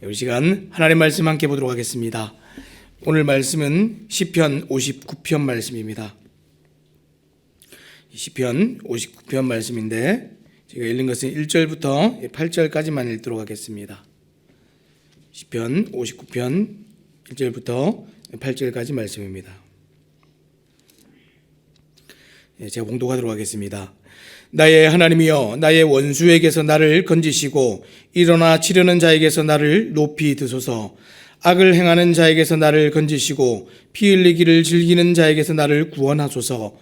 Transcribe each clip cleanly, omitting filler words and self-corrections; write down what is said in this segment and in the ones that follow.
이 시간 하나님의 말씀 함께 보도록 하겠습니다. 오늘 말씀은 시편 59편 말씀입니다. 시편 59편 말씀인데 제가 읽는 것은 1절부터 8절까지만 읽도록 하겠습니다. 시편 59편 1절부터 8절까지 말씀입니다. 제가 봉독하도록 하겠습니다. 나의 하나님이여, 나의 원수에게서 나를 건지시고 일어나 치려는 자에게서 나를 높이 드소서. 악을 행하는 자에게서 나를 건지시고 피 흘리기를 즐기는 자에게서 나를 구원하소서.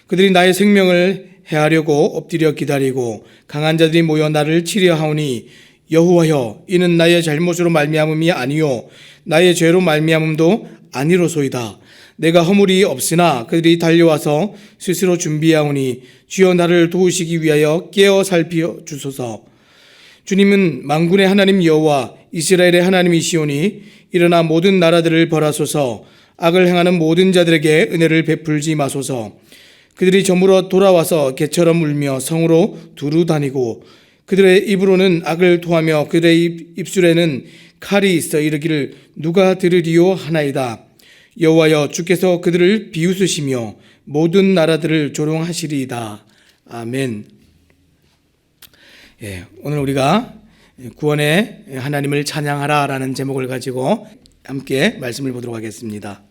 그들이 나의 생명을 해하려고 엎드려 기다리고 강한 자들이 모여 나를 치려 하오니 여호와여, 이는 나의 잘못으로 말미암음이 아니요 나의 죄로 말미암음도 아니로소이다. 내가 허물이 없으나 그들이 달려와서 스스로 준비하오니 주여, 나를 도우시기 위하여 깨어 살피어 주소서. 주님은 만군의 하나님 여호와 이스라엘의 하나님이시오니 일어나 모든 나라들을 벌하소서. 악을 행하는 모든 자들에게 은혜를 베풀지 마소서. 그들이 저물어 돌아와서 개처럼 울며 성으로 두루 다니고 그들의 입으로는 악을 토하며 그들의 입술에는 칼이 있어 이르기를 누가 들으리요 하나이다. 여호와여, 주께서 그들을 비웃으시며 모든 나라들을 조롱하시리이다. 아멘. 오늘 우리가 구원의 하나님을 찬양하라 라는 제목을 가지고 함께 말씀을 보도록 하겠습니다.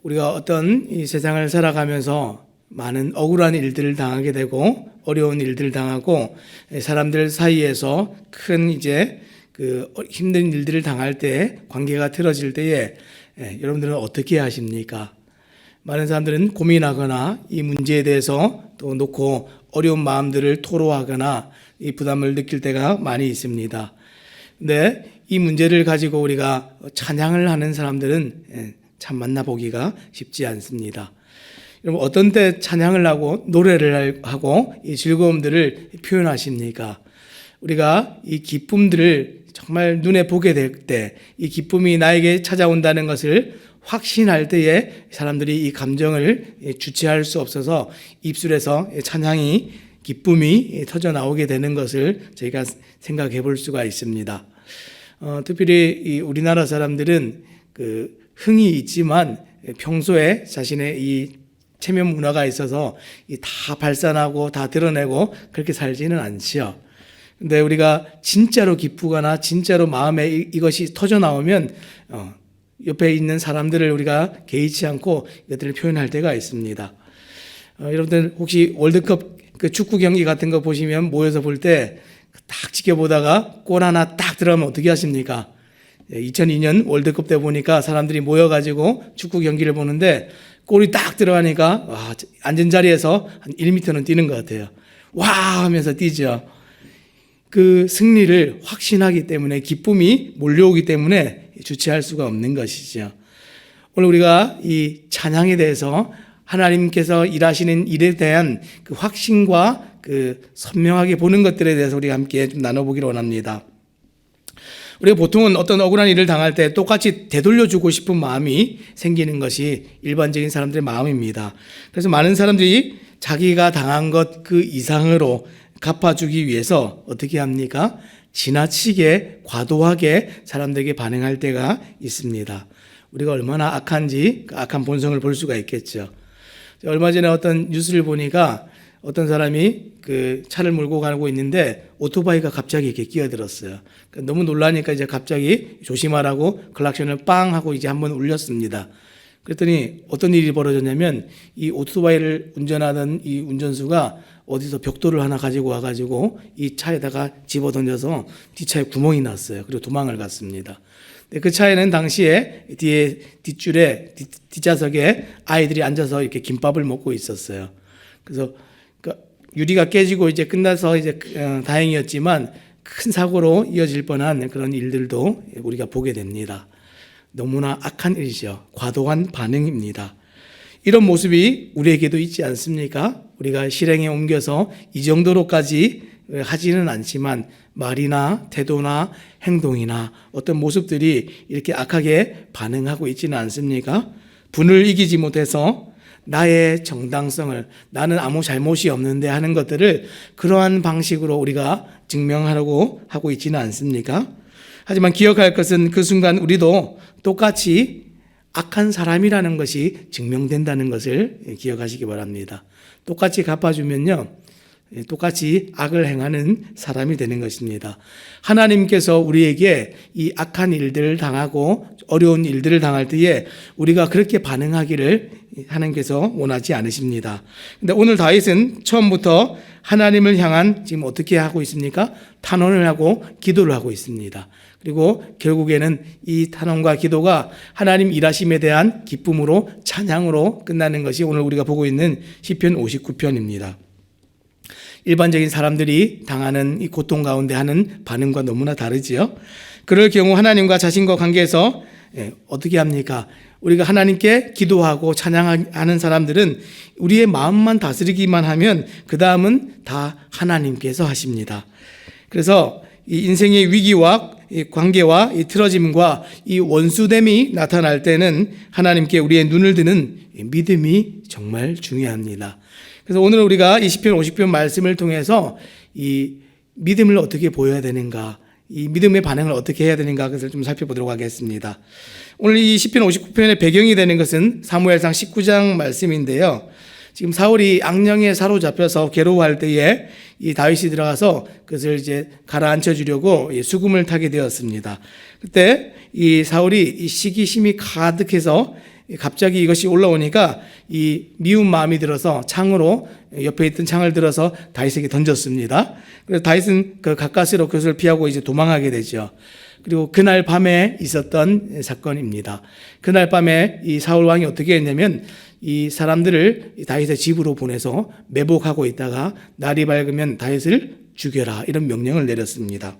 우리가 어떤 이 세상을 살아가면서 많은 억울한 일들을 당하게 되고 어려운 일들을 당하고 사람들 사이에서 큰 힘든 일들을 당할 때, 관계가 틀어질 때에 여러분들은 어떻게 하십니까? 많은 사람들은 고민하거나 이 문제에 대해서 또 놓고 어려운 마음들을 토로하거나 이 부담을 느낄 때가 많이 있습니다. 근데 이 문제를 가지고 우리가 찬양을 하는 사람들은 참 만나보기가 쉽지 않습니다. 여러분, 어떤 때 찬양을 하고 노래를 하고 이 즐거움들을 표현하십니까? 우리가 이 기쁨들을 정말 눈에 보게 될 때, 이 기쁨이 나에게 찾아온다는 것을 확신할 때에 사람들이 이 감정을 주체할 수 없어서 입술에서 찬양이, 기쁨이 터져 나오게 되는 것을 저희가 생각해 볼 수가 있습니다. 특별히 이 우리나라 사람들은 흥이 있지만 평소에 자신의 이 체면 문화가 있어서 다 발산하고 다 드러내고 그렇게 살지는 않지요. 근데 우리가 진짜로 기쁘거나 진짜로 마음에 이것이 터져 나오면 옆에 있는 사람들을 우리가 개의치 않고 이것들을 표현할 때가 있습니다. 여러분들 혹시 월드컵 축구 경기 같은 거 보시면 모여서 볼 때 딱 지켜보다가 골 하나 딱 들어가면 어떻게 하십니까? 2002년 월드컵 때 보니까 사람들이 모여가지고 축구 경기를 보는데 골이 딱 들어가니까 앉은 자리에서 한 1m는 뛰는 것 같아요. 와 하면서 뛰죠. 그 승리를 확신하기 때문에, 기쁨이 몰려오기 때문에 주체할 수가 없는 것이죠. 오늘 우리가 이 찬양에 대해서 하나님께서 일하시는 일에 대한 그 확신과 선명하게 보는 것들에 대해서 우리가 함께 좀 나눠보기를 원합니다. 우리가 보통은 어떤 억울한 일을 당할 때 똑같이 되돌려주고 싶은 마음이 생기는 것이 일반적인 사람들의 마음입니다. 그래서 많은 사람들이 자기가 당한 것 그 이상으로 갚아주기 위해서 어떻게 합니까? 지나치게 과도하게 사람들에게 반응할 때가 있습니다. 우리가 얼마나 악한지 그 악한 본성을 볼 수가 있겠죠. 얼마 전에 어떤 뉴스를 보니까 어떤 사람이 차를 몰고 가고 있는데 오토바이가 갑자기 이렇게 끼어들었어요. 너무 놀라니까 이제 갑자기 조심하라고 클락션을 빵 하고 이제 한번 울렸습니다. 그랬더니 어떤 일이 벌어졌냐면 이 오토바이를 운전하던 이 운전수가 어디서 벽돌을 하나 가지고 와가지고 이 차에다가 집어던져서 뒷차에 구멍이 났어요. 그리고 도망을 갔습니다. 그 차에는 당시에 뒷줄에 뒷좌석에 아이들이 앉아서 이렇게 김밥을 먹고 있었어요. 그래서 유리가 깨지고 이제 끝나서 이제 다행이었지만 큰 사고로 이어질 뻔한 그런 일들도 우리가 보게 됩니다. 너무나 악한 일이죠. 과도한 반응입니다. 이런 모습이 우리에게도 있지 않습니까? 우리가 실행에 옮겨서 이 정도로까지 하지는 않지만 말이나 태도나 행동이나 어떤 모습들이 이렇게 악하게 반응하고 있지는 않습니까? 분을 이기지 못해서 나의 정당성을, 나는 아무 잘못이 없는데 하는 것들을 그러한 방식으로 우리가 증명하려고 하고 있지는 않습니까? 하지만 기억할 것은 그 순간 우리도 똑같이 악한 사람이라는 것이 증명된다는 것을 기억하시기 바랍니다. 똑같이 갚아주면요, 똑같이 악을 행하는 사람이 되는 것입니다. 하나님께서 우리에게 이 악한 일들을 당하고 어려운 일들을 당할 때에 우리가 그렇게 반응하기를 하나님께서 원하지 않으십니다. 근데 오늘 다윗은 처음부터 하나님을 향한 지금 어떻게 하고 있습니까? 탄원을 하고 기도를 하고 있습니다. 그리고 결국에는 이 탄원과 기도가 하나님 일하심에 대한 기쁨으로 찬양으로 끝나는 것이 오늘 우리가 보고 있는 시편 59편입니다. 일반적인 사람들이 당하는 이 고통 가운데 하는 반응과 너무나 다르지요. 그럴 경우 하나님과 자신과 관계에서 어떻게 합니까? 우리가 하나님께 기도하고 찬양하는 사람들은 우리의 마음만 다스리기만 하면 그 다음은 다 하나님께서 하십니다. 그래서 이 인생의 위기와 이 관계와 이 틀어짐과 이 원수됨이 나타날 때는 하나님께 우리의 눈을 드는 믿음이 정말 중요합니다. 그래서 오늘 우리가 이 시편 50편 말씀을 통해서 이 믿음을 어떻게 보여야 되는가, 이 믿음의 반응을 어떻게 해야 되는가 그것을 좀 살펴보도록 하겠습니다. 오늘 이 시편 59편의 배경이 되는 것은 사무엘상 19장 말씀인데요. 지금 사울이 악령에 사로잡혀서 괴로워할 때에 이 다윗이 들어가서 그것을 이제 가라앉혀 주려고 수금을 타게 되었습니다. 그때 이 사울이 이 시기심이 가득해서 갑자기 이것이 올라오니까 이 미운 마음이 들어서 창으로 옆에 있던 창을 들어서 다윗에게 던졌습니다. 그래서 다윗은 그 가까스로 그것을 피하고 이제 도망하게 되죠. 그리고 그날 밤에 있었던 사건입니다. 그날 밤에 이 사울 왕이 어떻게 했냐면 이 사람들을 다윗의 집으로 보내서 매복하고 있다가 날이 밝으면 다윗을 죽여라 이런 명령을 내렸습니다.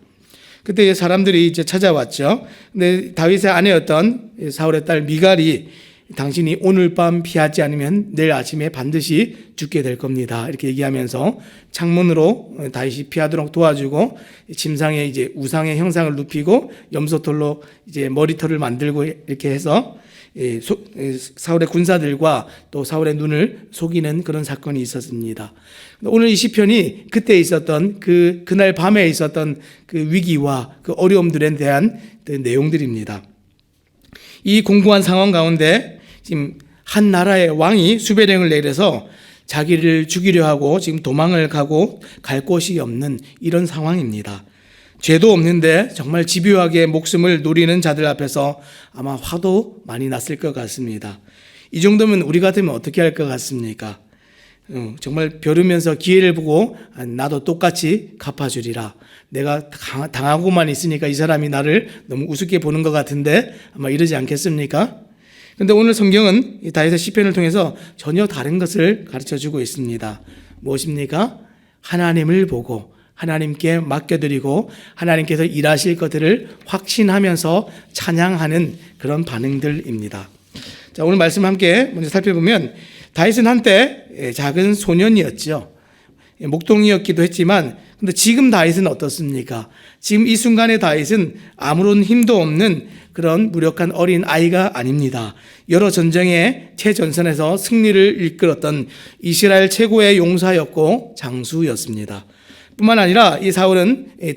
그때 사람들이 이제 찾아왔죠. 근데 다윗의 아내였던 사울의 딸 미갈이 당신이 오늘 밤 피하지 않으면 내일 아침에 반드시 죽게 될 겁니다. 이렇게 얘기하면서 창문으로 다윗이 피하도록 도와주고 침상에 이제 우상의 형상을 눕히고 염소털로 이제 머리털을 만들고 이렇게 해서 사울의 군사들과 또 사울의 눈을 속이는 그런 사건이 있었습니다. 오늘 이 시편이 그때 있었던 그날 밤에 있었던 그 위기와 그 어려움들에 대한 그 내용들입니다. 이 공고한 상황 가운데 지금 한 나라의 왕이 수배령을 내려서 자기를 죽이려 하고 지금 도망을 가고 갈 곳이 없는 이런 상황입니다. 죄도 없는데 정말 집요하게 목숨을 노리는 자들 앞에서 아마 화도 많이 났을 것 같습니다. 이 정도면 우리 같으면 어떻게 할 것 같습니까? 정말 벼르면서 기회를 보고 나도 똑같이 갚아주리라. 내가 당하고만 있으니까 이 사람이 나를 너무 우습게 보는 것 같은데 아마 이러지 않겠습니까? 그런데 오늘 성경은 이 다윗의 시편을 통해서 전혀 다른 것을 가르쳐주고 있습니다. 무엇입니까? 하나님을 보고 하나님께 맡겨드리고 하나님께서 일하실 것들을 확신하면서 찬양하는 그런 반응들입니다. 자, 오늘 말씀 함께 먼저 살펴보면 다윗은 한때 작은 소년이었죠. 목동이었기도 했지만 근데 지금 다윗은 어떻습니까? 지금 이 순간의 다윗은 아무런 힘도 없는 그런 무력한 어린 아이가 아닙니다. 여러 전쟁의 최전선에서 승리를 이끌었던 이스라엘 최고의 용사였고 장수였습니다. 뿐만 아니라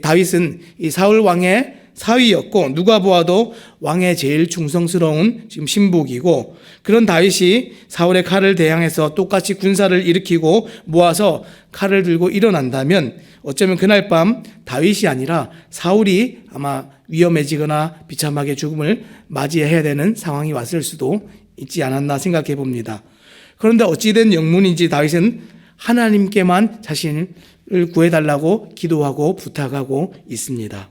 다윗은 이 사울 왕의 사위였고 누가 보아도 왕의 제일 충성스러운 지금 신복이고 그런 다윗이 사울의 칼을 대항해서 똑같이 군사를 일으키고 모아서 칼을 들고 일어난다면 어쩌면 그날 밤 다윗이 아니라 사울이 아마 위험해지거나 비참하게 죽음을 맞이해야 되는 상황이 왔을 수도 있지 않았나 생각해 봅니다. 그런데 어찌된 영문인지 다윗은 하나님께만 자신을 구해달라고 기도하고 부탁하고 있습니다.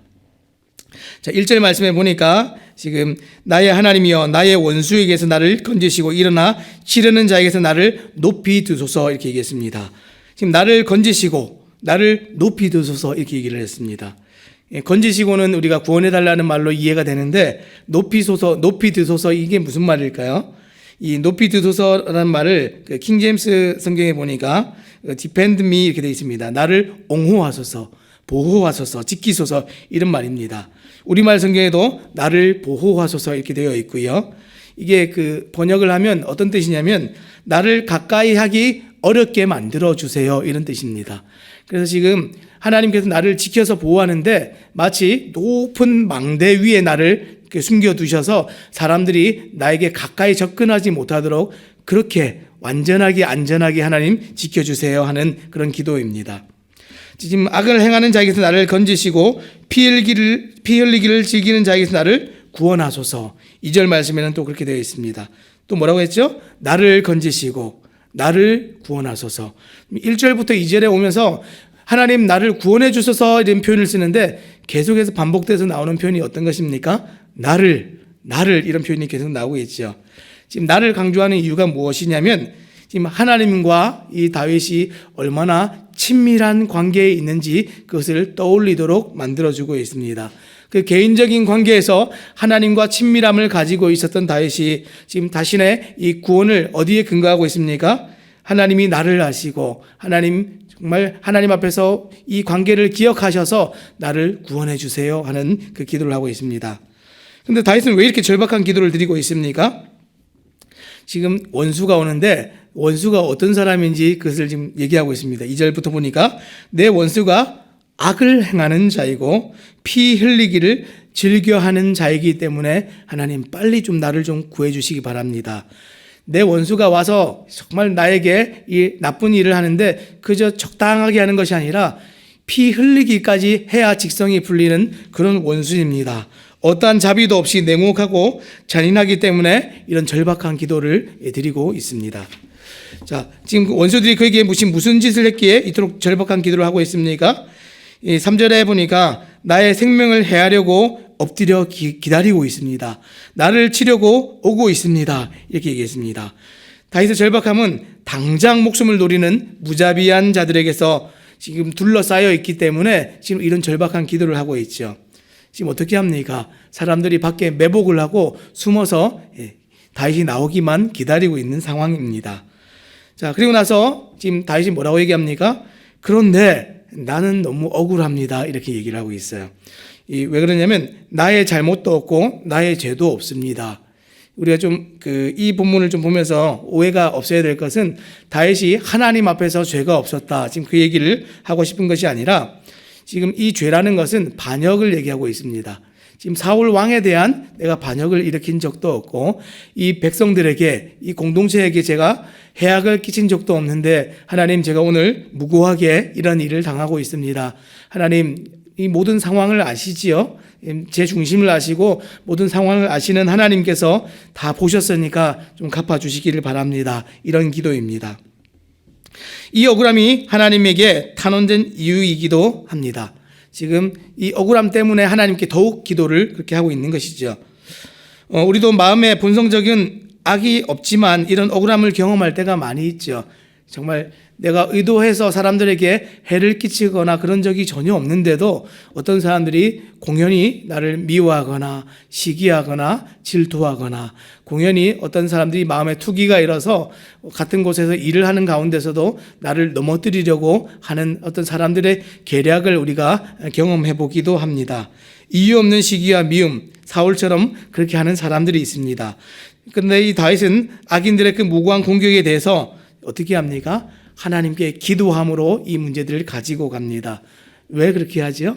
자, 1절 말씀에 보니까 지금 나의 하나님이여 나의 원수에게서 나를 건지시고 일어나 치려는 자에게서 나를 높이 드소서 이렇게 얘기했습니다. 지금 나를 건지시고 나를 높이 드소서 이렇게 얘기를 했습니다. 건지시고는 우리가 구원해달라는 말로 이해가 되는데 높이 드소서 이게 무슨 말일까요? 이 높이 드소서라는 말을 킹 제임스 성경에 보니까 defend me 이렇게 되어 있습니다. 나를 옹호하소서, 보호하소서, 지키소서 이런 말입니다. 우리말 성경에도 나를 보호하소서 이렇게 되어 있고요. 이게 그 번역을 하면 어떤 뜻이냐면 나를 가까이 하기 어렵게 만들어 주세요, 이런 뜻입니다. 그래서 지금 하나님께서 나를 지켜서 보호하는데 마치 높은 망대 위에 나를 숨겨두셔서 사람들이 나에게 가까이 접근하지 못하도록 그렇게 완전하게 안전하게 하나님 지켜주세요 하는 그런 기도입니다. 지금 악을 행하는 자에게서 나를 건지시고 피 흘리기를 즐기는 자에게서 나를 구원하소서. 2절 말씀에는 또 그렇게 되어 있습니다. 또 뭐라고 했죠? 나를 건지시고 나를 구원하소서. 1절부터 2절에 오면서 하나님 나를 구원해 주소서 이런 표현을 쓰는데 계속해서 반복돼서 나오는 표현이 어떤 것입니까? 나를 이런 표현이 계속 나오고 있죠. 지금 나를 강조하는 이유가 무엇이냐면 지금 하나님과 이 다윗이 얼마나 친밀한 관계에 있는지 그것을 떠올리도록 만들어주고 있습니다. 그 개인적인 관계에서 하나님과 친밀함을 가지고 있었던 다윗이 지금 자신의 이 구원을 어디에 근거하고 있습니까? 하나님이 나를 아시고 정말 하나님 앞에서 이 관계를 기억하셔서 나를 구원해 주세요 하는 그 기도를 하고 있습니다. 그런데 다윗은 왜 이렇게 절박한 기도를 드리고 있습니까? 지금 원수가 오는데 원수가 어떤 사람인지 그것을 지금 얘기하고 있습니다. 2절부터 보니까 내 원수가 악을 행하는 자이고 피 흘리기를 즐겨하는 자이기 때문에 하나님 빨리 좀 나를 좀 구해 주시기 바랍니다. 내 원수가 와서 정말 나에게 이 나쁜 일을 하는데 그저 적당하게 하는 것이 아니라 피 흘리기까지 해야 직성이 풀리는 그런 원수입니다. 어떠한 자비도 없이 냉혹하고 잔인하기 때문에 이런 절박한 기도를 드리고 있습니다. 자, 지금 원수들이 그에게 무슨 짓을 했기에 이토록 절박한 기도를 하고 있습니까? 3절에 보니까 나의 생명을 해하려고 엎드려 기다리고 있습니다. 나를 치려고 오고 있습니다. 이렇게 얘기했습니다. 다윗의 절박함은 당장 목숨을 노리는 무자비한 자들에게서 지금 둘러싸여 있기 때문에 지금 이런 절박한 기도를 하고 있죠. 지금 어떻게 합니까? 사람들이 밖에 매복을 하고 숨어서 다윗이 나오기만 기다리고 있는 상황입니다. 자, 그리고 나서 지금 다윗이 뭐라고 얘기합니까? 그런데 나는 너무 억울합니다. 이렇게 얘기를 하고 있어요. 왜 그러냐면 나의 잘못도 없고 나의 죄도 없습니다. 우리가 좀 이 본문을 좀 보면서 오해가 없어야 될 것은 다윗이 하나님 앞에서 죄가 없었다. 지금 그 얘기를 하고 싶은 것이 아니라 지금 이 죄라는 것은 반역을 얘기하고 있습니다. 지금 사울 왕에 대한 내가 반역을 일으킨 적도 없고 이 백성들에게 이 공동체에게 제가 해악을 끼친 적도 없는데 하나님 제가 오늘 무고하게 이런 일을 당하고 있습니다. 하나님 이 모든 상황을 아시지요? 제 중심을 아시고 모든 상황을 아시는 하나님께서 다 보셨으니까 좀 갚아주시기를 바랍니다. 이런 기도입니다. 이 억울함이 하나님에게 탄원된 이유이기도 합니다. 지금 이 억울함 때문에 하나님께 더욱 기도를 그렇게 하고 있는 것이죠. 우리도 마음에 본성적인 악이 없지만 이런 억울함을 경험할 때가 많이 있죠. 정말 내가 의도해서 사람들에게 해를 끼치거나 그런 적이 전혀 없는데도 어떤 사람들이 공연히 나를 미워하거나 시기하거나 질투하거나 공연히 어떤 사람들이 마음에 투기가 일어서 같은 곳에서 일을 하는 가운데서도 나를 넘어뜨리려고 하는 어떤 사람들의 계략을 우리가 경험해 보기도 합니다. 이유 없는 시기와 미움, 사울처럼 그렇게 하는 사람들이 있습니다. 그런데 이 다윗은 악인들의 그 무고한 공격에 대해서 어떻게 합니까? 하나님께 기도함으로 이 문제들을 가지고 갑니다. 왜 그렇게 하죠?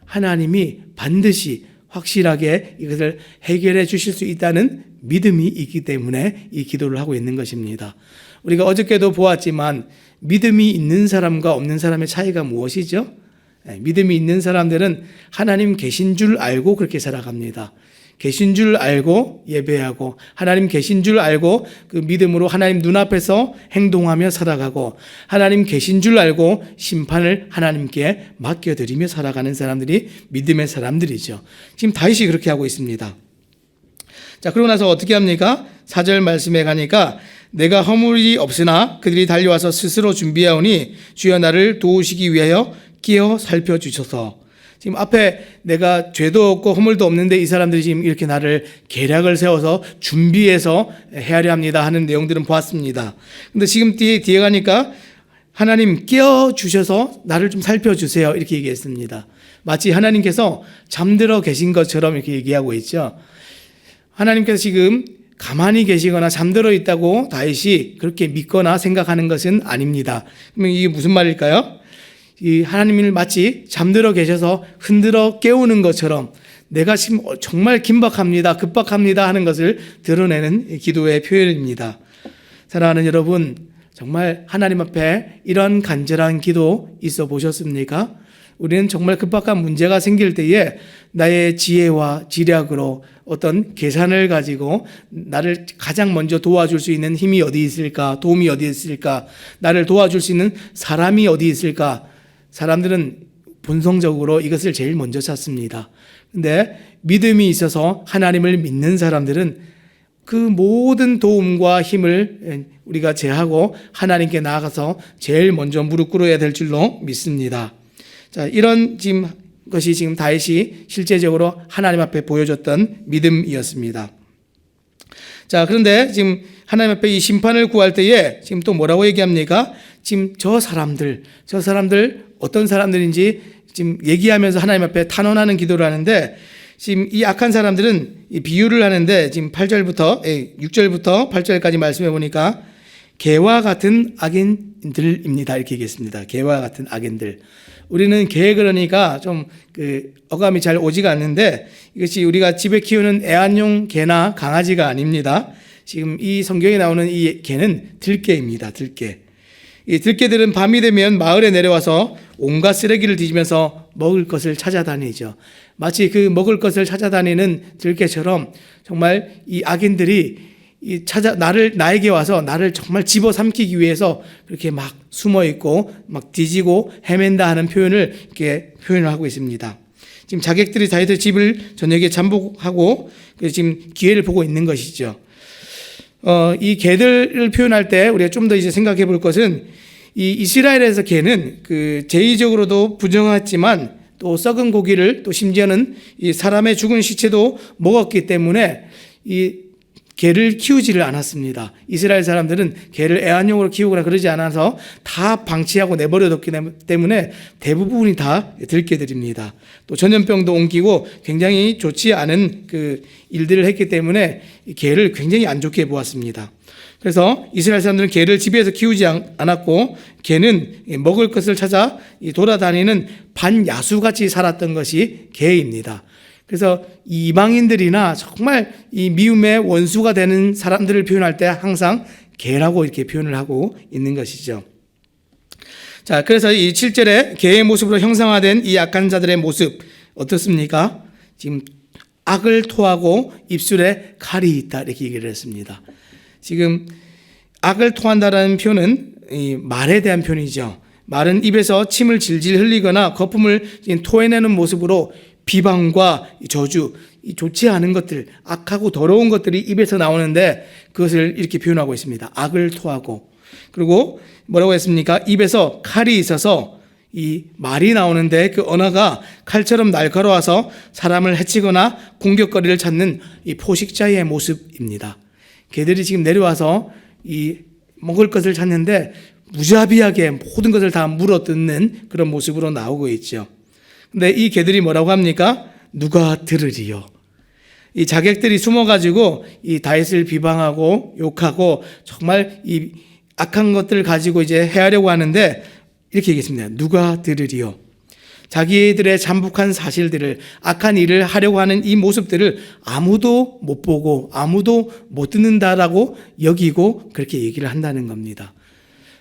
하나님이 반드시 확실하게 이것을 해결해 주실 수 있다는 믿음이 있기 때문에 이 기도를 하고 있는 것입니다. 우리가 어저께도 보았지만 믿음이 있는 사람과 없는 사람의 차이가 무엇이죠? 믿음이 있는 사람들은 하나님 계신 줄 알고 그렇게 살아갑니다. 계신 줄 알고 예배하고 하나님 계신 줄 알고 그 믿음으로 하나님 눈앞에서 행동하며 살아가고 하나님 계신 줄 알고 심판을 하나님께 맡겨드리며 살아가는 사람들이 믿음의 사람들이죠. 지금 다윗이 그렇게 하고 있습니다. 자, 그러고 나서 어떻게 합니까? 4절 말씀에 가니까 내가 허물이 없으나 그들이 달려와서 스스로 준비하오니 주여 나를 도우시기 위하여 끼어 살펴주셔서. 지금 앞에 내가 죄도 없고 허물도 없는데 이 사람들이 지금 이렇게 나를 계략을 세워서 준비해서 헤아려 합니다 하는 내용들은 보았습니다. 근데 지금 뒤에 가니까 하나님 깨워주셔서 나를 좀 살펴주세요 이렇게 얘기했습니다. 마치 하나님께서 잠들어 계신 것처럼 이렇게 얘기하고 있죠. 하나님께서 지금 가만히 계시거나 잠들어 있다고 다윗이 그렇게 믿거나 생각하는 것은 아닙니다. 그러면 이게 무슨 말일까요? 이 하나님을 마치 잠들어 계셔서 흔들어 깨우는 것처럼 내가 지금 정말 긴박합니다, 급박합니다 하는 것을 드러내는 기도의 표현입니다. 사랑하는 여러분, 정말 하나님 앞에 이런 간절한 기도 있어 보셨습니까? 우리는 정말 급박한 문제가 생길 때에 나의 지혜와 지략으로 어떤 계산을 가지고 나를 가장 먼저 도와줄 수 있는 힘이 어디 있을까, 도움이 어디 있을까, 나를 도와줄 수 있는 사람이 어디 있을까. 사람들은 본성적으로 이것을 제일 먼저 찾습니다. 근데 믿음이 있어서 하나님을 믿는 사람들은 그 모든 도움과 힘을 우리가 제하고 하나님께 나아가서 제일 먼저 무릎 꿇어야 될 줄로 믿습니다. 자, 이런 것이 지금 다윗이 실제적으로 하나님 앞에 보여줬던 믿음이었습니다. 자, 그런데 지금 하나님 앞에 이 심판을 구할 때에 지금 또 뭐라고 얘기합니까? 지금 저 사람들 어떤 사람들인지 지금 얘기하면서 하나님 앞에 탄원하는 기도를 하는데, 지금 이 악한 사람들은 이 비유를 하는데 지금 6절부터 8절까지 말씀해 보니까 개와 같은 악인들입니다. 이렇게 얘기했습니다. 개와 같은 악인들. 우리는 개 그러니까 좀 어감이 잘 오지가 않는데, 이것이 우리가 집에 키우는 애완용 개나 강아지가 아닙니다. 지금 이 성경에 나오는 이 개는 들개입니다. 들개. 이 들개들은 밤이 되면 마을에 내려와서 온갖 쓰레기를 뒤지면서 먹을 것을 찾아다니죠. 마치 그 먹을 것을 찾아다니는 들개처럼 정말 이 악인들이 나에게 와서 나를 정말 집어삼키기 위해서 그렇게 막 숨어 있고 막 뒤지고 헤맨다 하는 표현을 이렇게 표현을 하고 있습니다. 지금 자객들이 다윗의 집을 저녁에 잠복하고 지금 기회를 보고 있는 것이죠. 이 개들을 표현할 때 우리가 좀 더 이제 생각해 볼 것은, 이 이스라엘에서 개는 제의적으로도 부정했지만 또 썩은 고기를, 또 심지어는 이 사람의 죽은 시체도 먹었기 때문에 이 개를 키우지를 않았습니다. 이스라엘 사람들은 개를 애완용으로 키우거나 그러지 않아서 다 방치하고 내버려뒀기 때문에 대부분이 다 들개들입니다. 또 전염병도 옮기고 굉장히 좋지 않은 일들을 했기 때문에 개를 굉장히 안 좋게 보았습니다. 그래서 이스라엘 사람들은 개를 집에서 키우지 않았고, 개는 먹을 것을 찾아 돌아다니는 반야수같이 살았던 것이 개입니다. 그래서 이방인들이나 정말 이 미움의 원수가 되는 사람들을 표현할 때 항상 개라고 이렇게 표현을 하고 있는 것이죠. 자, 그래서 이 7절에 개의 모습으로 형상화된 이 악한 자들의 모습 어떻습니까? 지금 악을 토하고 입술에 칼이 있다 이렇게 얘기를 했습니다. 지금 악을 토한다라는 표현은 이 말에 대한 표현이죠. 말은 입에서 침을 질질 흘리거나 거품을 토해내는 모습으로 비방과 저주, 좋지 않은 것들, 악하고 더러운 것들이 입에서 나오는데 그것을 이렇게 표현하고 있습니다. 악을 토하고. 그리고 뭐라고 했습니까? 입에서 칼이 있어서 이 말이 나오는데 그 언어가 칼처럼 날카로워서 사람을 해치거나 공격거리를 찾는 이 포식자의 모습입니다. 개들이 지금 내려와서 이 먹을 것을 찾는데 무자비하게 모든 것을 다 물어뜯는 그런 모습으로 나오고 있죠. 근데 이 개들이 뭐라고 합니까? 누가 들으리요. 이 자객들이 숨어가지고 이 다윗을 비방하고 욕하고 정말 이 악한 것들을 가지고 이제 해하려고 하는데 이렇게 얘기했습니다. 누가 들으리요. 자기들의 잠복한 사실들을, 악한 일을 하려고 하는 이 모습들을 아무도 못 보고 아무도 못 듣는다라고 여기고 그렇게 얘기를 한다는 겁니다.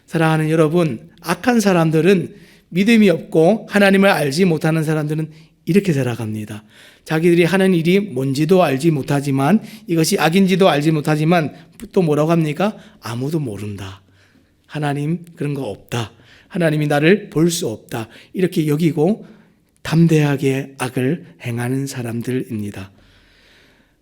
사랑하는 여러분, 악한 사람들은, 믿음이 없고 하나님을 알지 못하는 사람들은 이렇게 살아갑니다. 자기들이 하는 일이 뭔지도 알지 못하지만, 이것이 악인지도 알지 못하지만 또 뭐라고 합니까? 아무도 모른다. 하나님 그런 거 없다. 하나님이 나를 볼 수 없다. 이렇게 여기고 담대하게 악을 행하는 사람들입니다.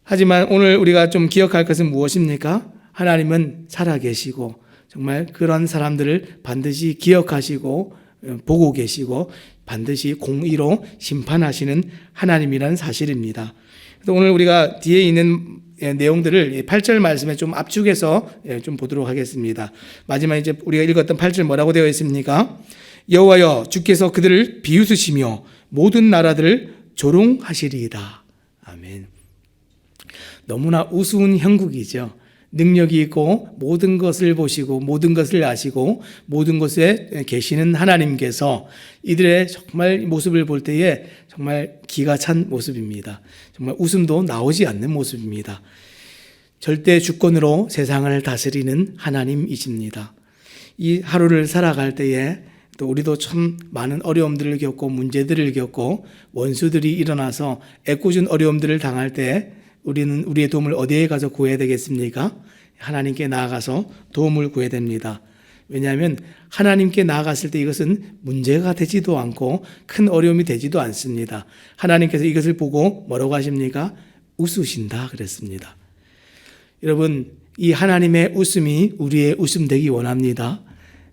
하지만 오늘 우리가 좀 기억할 것은 무엇입니까? 하나님은 살아계시고 정말 그런 사람들을 반드시 기억하시고 보고 계시고 반드시 공의로 심판하시는 하나님이라는 사실입니다. 그래서 오늘 우리가 뒤에 있는 내용들을 8절 말씀에 좀 압축해서 좀 보도록 하겠습니다. 마지막 이제 우리가 읽었던 8절 뭐라고 되어 있습니까? 여호와여, 주께서 그들을 비웃으시며 모든 나라들을 조롱하시리이다. 아멘. 너무나 우스운 형국이죠. 능력이 있고 모든 것을 보시고 모든 것을 아시고 모든 것에 계시는 하나님께서 이들의 정말 모습을 볼 때에 정말 기가 찬 모습입니다. 정말 웃음도 나오지 않는 모습입니다. 절대 주권으로 세상을 다스리는 하나님이십니다. 이 하루를 살아갈 때에 또 우리도 참 많은 어려움들을 겪고 문제들을 겪고 원수들이 일어나서 애꿎은 어려움들을 당할 때 우리는 우리의 도움을 어디에 가서 구해야 되겠습니까? 하나님께 나아가서 도움을 구해야 됩니다. 왜냐하면 하나님께 나아갔을 때 이것은 문제가 되지도 않고 큰 어려움이 되지도 않습니다. 하나님께서 이것을 보고 뭐라고 하십니까? 웃으신다 그랬습니다. 여러분, 이 하나님의 웃음이 우리의 웃음 되기 원합니다.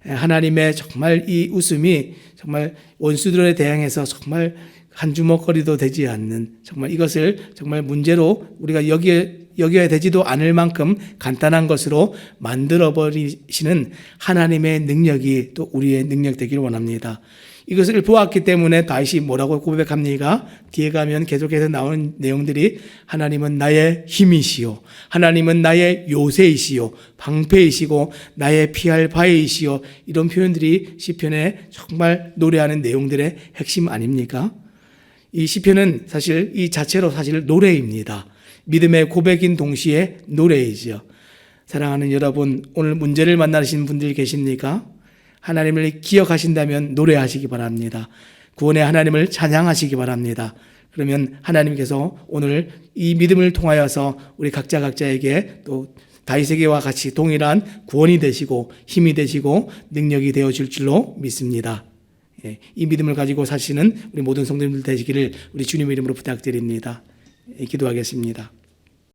하나님의 정말 이 웃음이 정말 원수들에 대항해서 정말 한 주먹거리도 되지 않는, 정말 이것을 정말 문제로 우리가 여겨야 되지도 않을 만큼 간단한 것으로 만들어버리시는 하나님의 능력이 또 우리의 능력 되기를 원합니다. 이것을 보았기 때문에 다윗이 뭐라고 고백합니까? 뒤에 가면 계속해서 나오는 내용들이 하나님은 나의 힘이시요, 하나님은 나의 요새이시요, 방패이시고 나의 피할 바위이시요, 이런 표현들이 시편에 정말 노래하는 내용들의 핵심 아닙니까? 이 시편은 사실 이 자체로 사실 노래입니다. 믿음의 고백인 동시에 노래이죠. 사랑하는 여러분, 오늘 문제를 만나신 분들 계십니까? 하나님을 기억하신다면 노래하시기 바랍니다. 구원의 하나님을 찬양하시기 바랍니다. 그러면 하나님께서 오늘 이 믿음을 통하여서 우리 각자에게 또 다윗에게와 같이 동일한 구원이 되시고 힘이 되시고 능력이 되어줄 줄로 믿습니다. 이 믿음을 가지고 사시는 우리 모든 성도님들 되시기를 우리 주님의 이름으로 부탁드립니다. 기도하겠습니다.